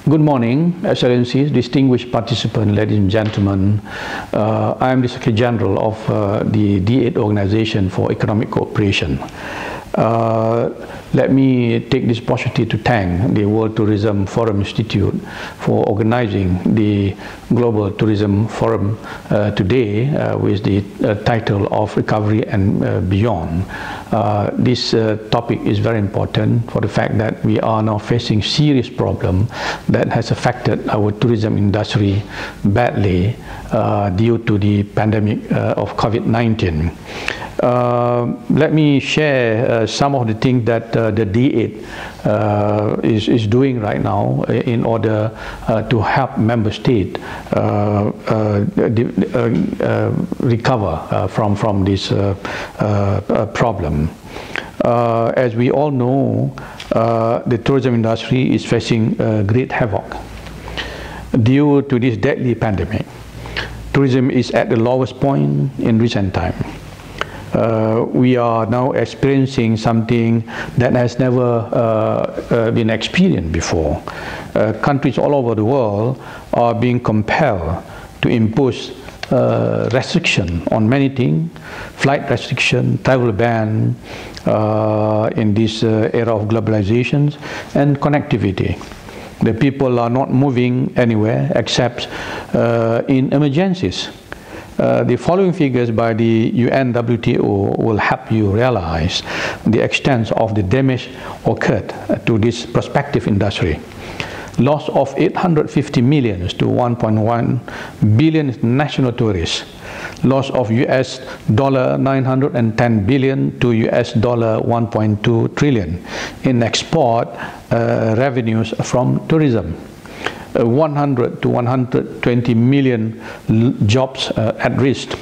Good morning, Excellencies, distinguished participants, ladies and gentlemen. I am the Secretary General of the D-8 Organization for Economic Cooperation. Let me take this opportunity to thank the World Tourism Forum Institute for organizing the Global Tourism Forum today with the title of Recovery and Beyond. This topic is very important for the fact that we are now facing serious problem that has affected our tourism industry badly due to the pandemic of COVID-19. Let me share some of the things that the D-8 is doing right now in order to help member states recover from this problem. As we all know, the tourism industry is facing great havoc due to this deadly pandemic. Tourism is at the lowest point in recent time. We are now experiencing something that has never been experienced before. Countries all over the world are being compelled to impose restriction on many things, flight restriction, travel ban in this era of globalization and connectivity. The people are not moving anywhere except in emergencies. The following figures by the UNWTO will help you realize the extent of the damage occurred to this prospective industry. Loss of 850 million to 1.1 billion national tourists. Loss of US dollar 910 billion to US dollar 1.2 trillion in export revenues from tourism. 100 to 120 million jobs at risk,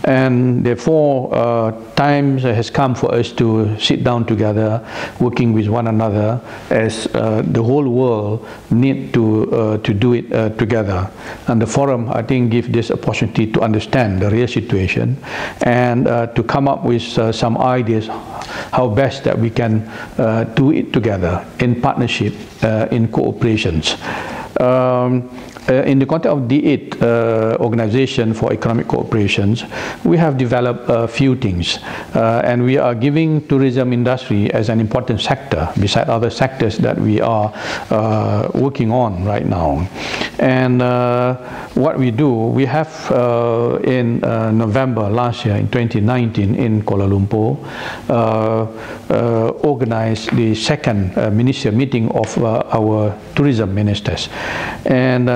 and therefore time has come for us to sit down together, working with one another, as the whole world need to do it together. And the forum, I think, gives this opportunity to understand the real situation and to come up with some ideas how best that we can do it together in partnership, in cooperations. In the context of D-8 Organization for Economic Cooperations, we have developed a few things, and we are giving tourism industry as an important sector beside other sectors that we are working on right now. And what we do, we have in November last year, in 2019, in Kuala Lumpur, organized the second ministerial meeting of our tourism ministers. And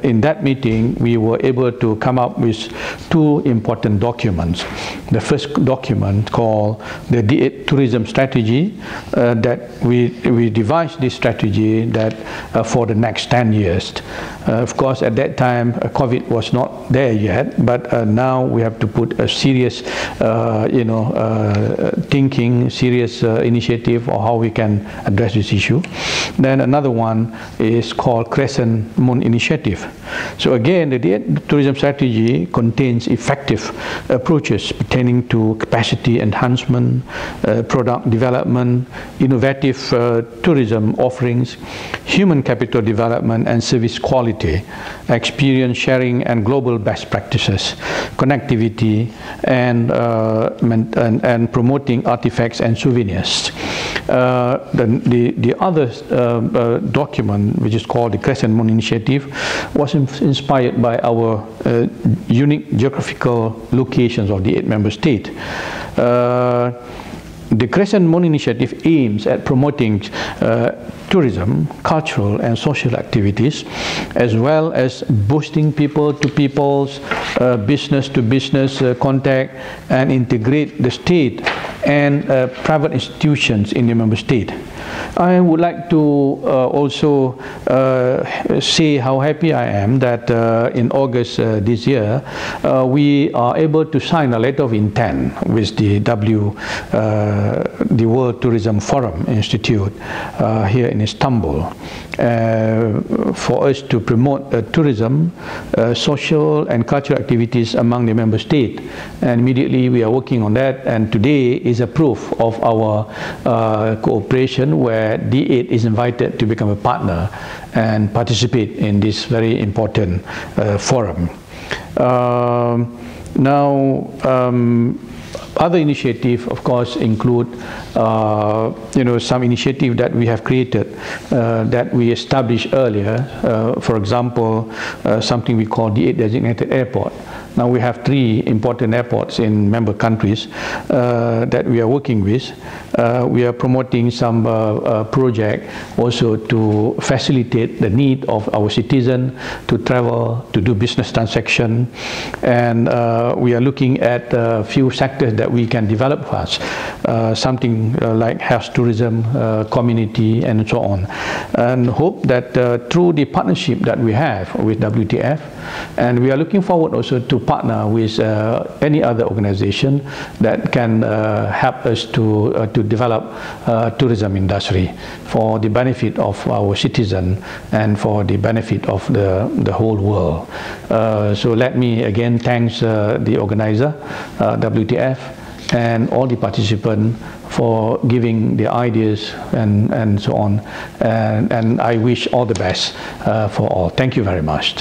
in that meeting, we were able to come up with two important documents. The first document, called the D-8 Tourism Strategy, that we devised this strategy that for the next 10 years. Of course, at that time, COVID was not there yet, but now we have to put a serious, thinking, serious initiative on how we can address this issue. Then another one is called Crescent Moon Initiative. So again, the D-8 tourism strategy contains effective approaches pertaining to capacity enhancement, product development, innovative tourism offerings, human capital development and service quality, experience sharing and global best practices, connectivity, and promoting artifacts and souvenirs. The other document, which is called the Crescent Moon Initiative, was inspired by our unique geographical locations of the 8 member states. The Crescent Moon Initiative aims at promoting tourism, cultural and social activities, as well as boosting people-to-people's, business-to-business contact, and integrate the state and private institutions in the member state. I would like to also say how happy I am that in August this year, we are able to sign a letter of intent with the World Tourism Forum Institute here in Istanbul for us to promote tourism, social and cultural activities among the member states. And immediately we are working on that, and today is a proof of our cooperation, where D-8 is invited to become a partner and participate in this very important forum. Other initiatives, of course, include some initiative that we have created that we established earlier. For example, something we call D-8 designated airport. Now we have 3 important airports in member countries that we are working with. We are promoting some project also to facilitate the need of our citizens to travel, to do business transaction, and we are looking at a few sectors that we can develop fast, something like health tourism, community, and so on, and hope that through the partnership that we have with WTF, and we are looking forward also to partner with any other organization that can help us to develop tourism industry for the benefit of our citizens and for the benefit of the whole world. So let me again thank the organizer, WTF, and all the participants for giving the ideas and so on. And I wish all the best for all. Thank you very much.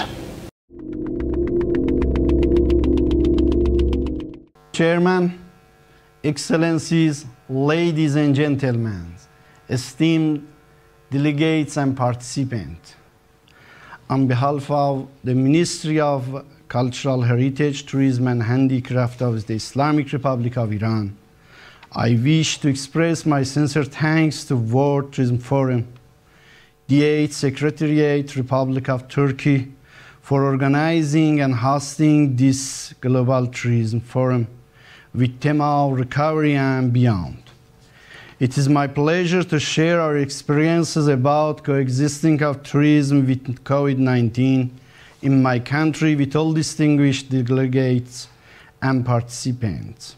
Chairman, Excellencies, ladies and gentlemen, esteemed delegates and participants, on behalf of the Ministry of Cultural Heritage, Tourism and Handicraft of the Islamic Republic of Iran, I wish to express my sincere thanks to World Tourism Forum, D-8 Secretariat, Republic of Turkey, for organizing and hosting this Global Tourism Forum with theme of recovery and beyond. It is my pleasure to share our experiences about coexisting of tourism with COVID-19 in my country with all distinguished delegates and participants.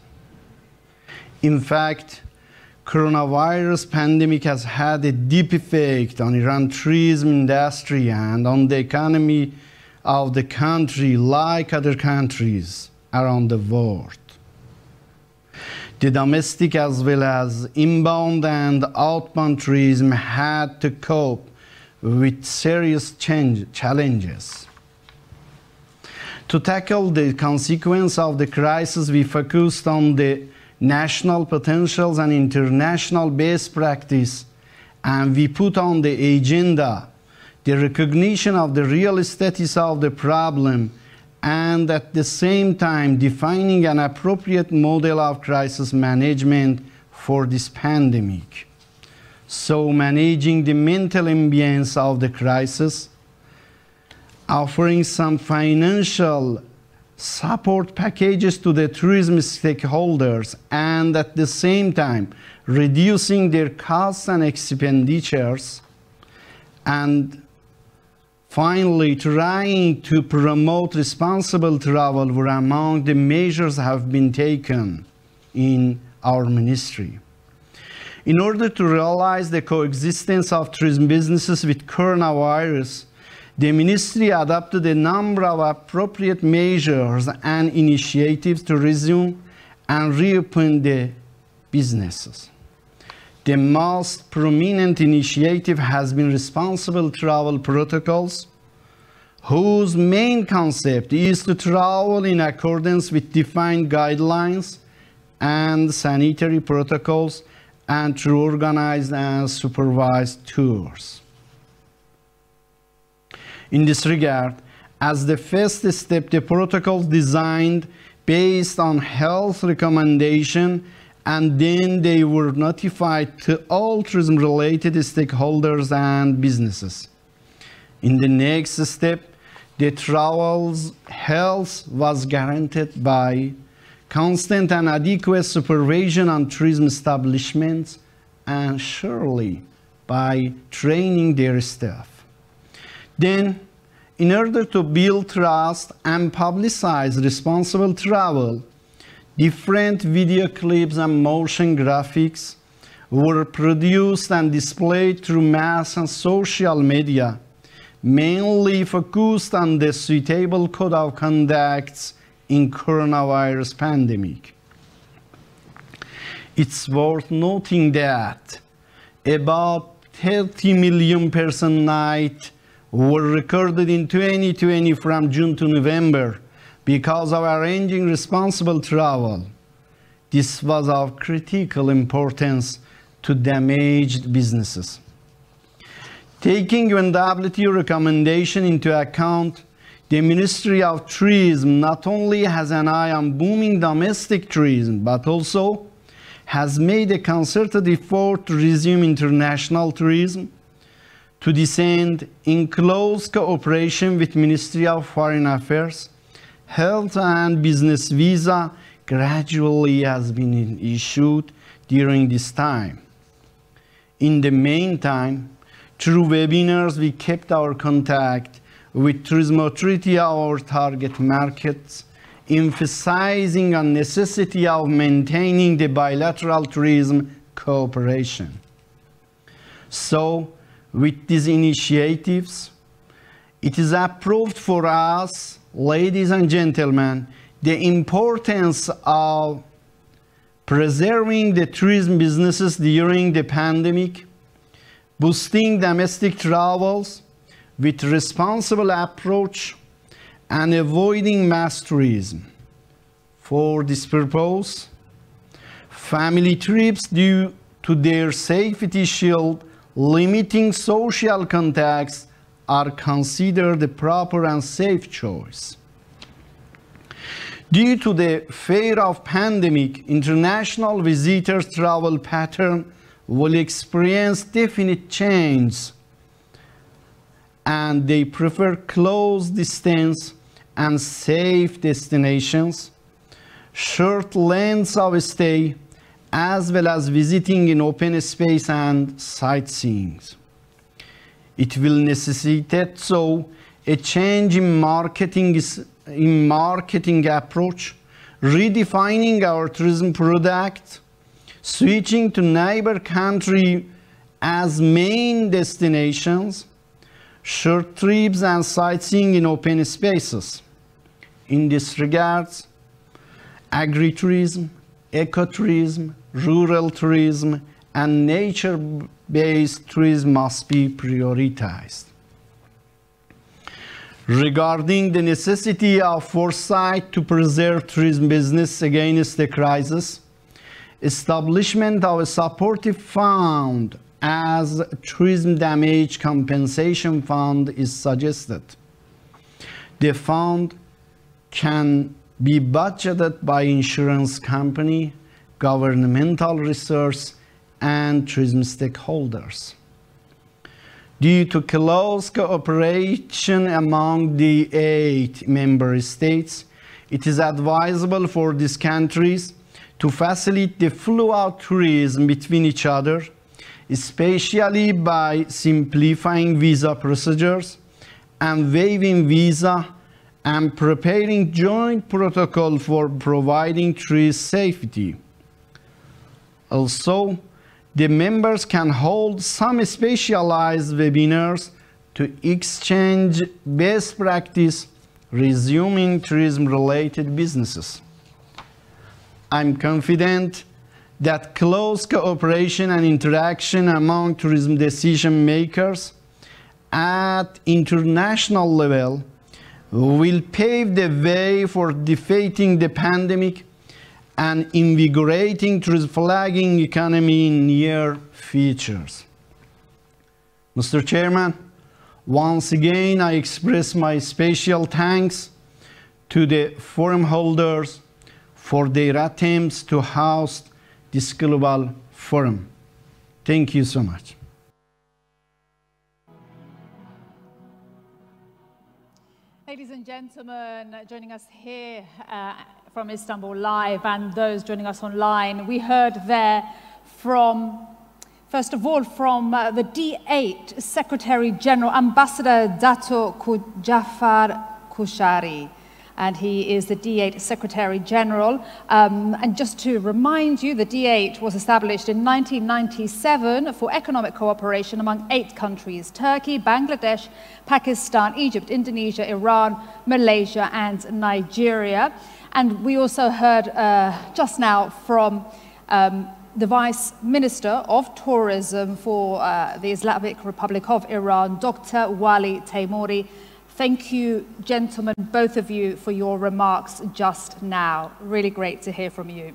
In fact, coronavirus pandemic has had a deep effect on Iran's tourism industry and on the economy of the country like other countries around the world. The domestic as well as inbound and outbound tourism had to cope with serious challenges. To tackle the consequence of the crisis, we focused on the national potentials and international best practice, and we put on the agenda the recognition of the real status of the problem, and at the same time defining an appropriate model of crisis management for this pandemic. So managing the mental ambience of the crisis, offering some financial support packages to the tourism stakeholders, and at the same time reducing their costs and expenditures, and finally, trying to promote responsible travel were among the measures have been taken in our ministry. In order to realize the coexistence of tourism businesses with coronavirus, the ministry adopted a number of appropriate measures and initiatives to resume and reopen the businesses. The most prominent initiative has been responsible travel protocols, whose main concept is to travel in accordance with defined guidelines and sanitary protocols and through organized and supervised tours. In this regard, as the first step, the protocols designed based on health recommendation, and then they were notified to all tourism-related stakeholders and businesses. In the next step, the travel's health was guaranteed by constant and adequate supervision on tourism establishments, and surely by training their staff. Then, in order to build trust and publicize responsible travel, different video clips and motion graphics were produced and displayed through mass and social media, mainly focused on the suitable code of conduct in coronavirus pandemic. It's worth noting that about 30 million person nights were recorded in 2020 from June to November because of arranging responsible travel. This was of critical importance to damaged businesses. Taking UNWTO recommendation into account, the Ministry of Tourism not only has an eye on booming domestic tourism, but also has made a concerted effort to resume international tourism, to this end, in close cooperation with Ministry of Foreign Affairs, health and business visa gradually has been issued during this time. In the meantime, through webinars, we kept our contact with Tourism Authority of our target markets, emphasizing on necessity of maintaining the bilateral tourism cooperation. So, with these initiatives, it is approved for us, ladies and gentlemen, the importance of preserving the tourism businesses during the pandemic, boosting domestic travels with responsible approach, and avoiding mass tourism. For this purpose, family trips due to their safety shield limiting social contacts are considered the proper and safe choice. Due to the fear of pandemic, international visitors' travel pattern will experience definite change, and they prefer close distance and safe destinations, short lengths of stay, as well as visiting in open space and sightseeing. It will necessitate so a change in marketing approach, redefining our tourism product, switching to neighbor country as main destinations, short trips and sightseeing in open spaces. In this regard, agritourism, ecotourism, rural tourism, and nature-based tourism must be prioritized. Regarding the necessity of foresight to preserve tourism business against the crisis, establishment of a supportive fund as tourism damage compensation fund is suggested. The fund can be budgeted by insurance company, governmental resource, and tourism stakeholders. Due to close cooperation among the 8 member states, it is advisable for these countries to facilitate the flow of tourism between each other, especially by simplifying visa procedures and waiving visa and preparing joint protocol for providing tourist safety. Also, the members can hold some specialized webinars to exchange best practice, resuming tourism-related businesses. I'm confident that close cooperation and interaction among tourism decision makers at international level will pave the way for defeating the pandemic and invigorating tourism flagging economy in near futures. Mr. Chairman, once again I express my special thanks to the forum holders for their attempts to host this global forum. Thank you so much. Ladies and gentlemen, joining us here from Istanbul Live and those joining us online, we heard there from, first of all, from the D-8 Secretary General, Ambassador Dato Jaafar Shaari. And he is the D-8 Secretary General. And just to remind you, the D-8 was established in 1997 for economic cooperation among 8 countries: Turkey, Bangladesh, Pakistan, Egypt, Indonesia, Iran, Malaysia, and Nigeria. And we also heard just now from the Vice Minister of Tourism for the Islamic Republic of Iran, Dr. Wali Teymouri. Thank you, gentlemen, both of you, for your remarks just now. Really great to hear from you.